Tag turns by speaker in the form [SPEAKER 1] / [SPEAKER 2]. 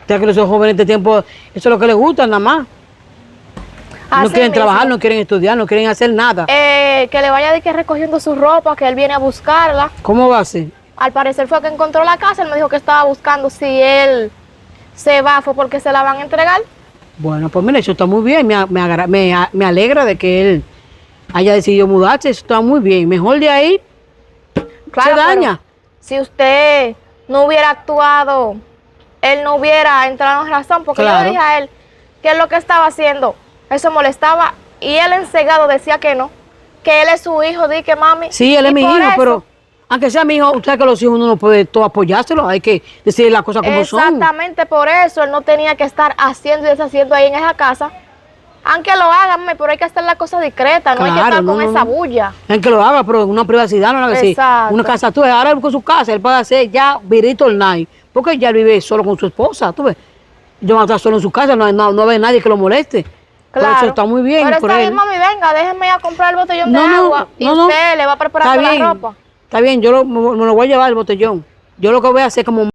[SPEAKER 1] Ya que los jóvenes de tiempo, eso es lo que les gusta nada más. No
[SPEAKER 2] Así
[SPEAKER 1] quieren
[SPEAKER 2] mismo.
[SPEAKER 1] trabajar, no quieren estudiar, no quieren hacer nada.
[SPEAKER 2] Que le vaya de que recogiendo su ropa, que él viene a buscarla.
[SPEAKER 1] ¿Cómo va a ser?
[SPEAKER 2] Al parecer fue que encontró la casa, él me dijo que estaba buscando si él se va, fue porque se la van a entregar.
[SPEAKER 1] Bueno, pues mira, eso está muy bien. Me alegra de que él haya decidido mudarse, eso está muy bien. Mejor de ahí
[SPEAKER 2] Claro,
[SPEAKER 1] se daña.
[SPEAKER 2] si usted no hubiera actuado, él no hubiera entrado en razón, porque yo
[SPEAKER 1] Claro.
[SPEAKER 2] le dije a él que es lo que estaba haciendo, eso molestaba, y él encegado decía que no, que él es su hijo, di que mami.
[SPEAKER 1] Sí, él es
[SPEAKER 2] y
[SPEAKER 1] mi
[SPEAKER 2] por
[SPEAKER 1] hijo,
[SPEAKER 2] eso-
[SPEAKER 1] pero aunque sea mi hijo, usted sabe que los hijos uno no puede todo apoyárselo, hay que decir las cosas como son.
[SPEAKER 2] Exactamente por eso él no tenía que estar haciendo y deshaciendo ahí en esa casa. Aunque lo hagan, pero hay que hacer la cosa discreta, no hay que
[SPEAKER 1] Claro,
[SPEAKER 2] estar
[SPEAKER 1] no,
[SPEAKER 2] con
[SPEAKER 1] no,
[SPEAKER 2] esa
[SPEAKER 1] no.
[SPEAKER 2] bulla.
[SPEAKER 1] En que lo haga, pero en una privacidad, no lo haga así.
[SPEAKER 2] Exacto.
[SPEAKER 1] Una casa, tú ves, ahora él con su casa, él puede hacer ya virito online, porque ya él vive solo con su esposa, tú ves. Yo voy a estar solo en su casa, no ve nadie que lo moleste. Por
[SPEAKER 2] Claro.
[SPEAKER 1] eso está muy bien
[SPEAKER 2] Pero
[SPEAKER 1] por
[SPEAKER 2] está
[SPEAKER 1] él.
[SPEAKER 2] bien, mami, venga, déjeme ir a comprar el botellón
[SPEAKER 1] No,
[SPEAKER 2] de
[SPEAKER 1] no,
[SPEAKER 2] agua y
[SPEAKER 1] no, no.
[SPEAKER 2] usted le va preparando
[SPEAKER 1] Está
[SPEAKER 2] la
[SPEAKER 1] bien,
[SPEAKER 2] ropa.
[SPEAKER 1] está bien, me lo voy a llevar el botellón. Yo lo que voy a hacer como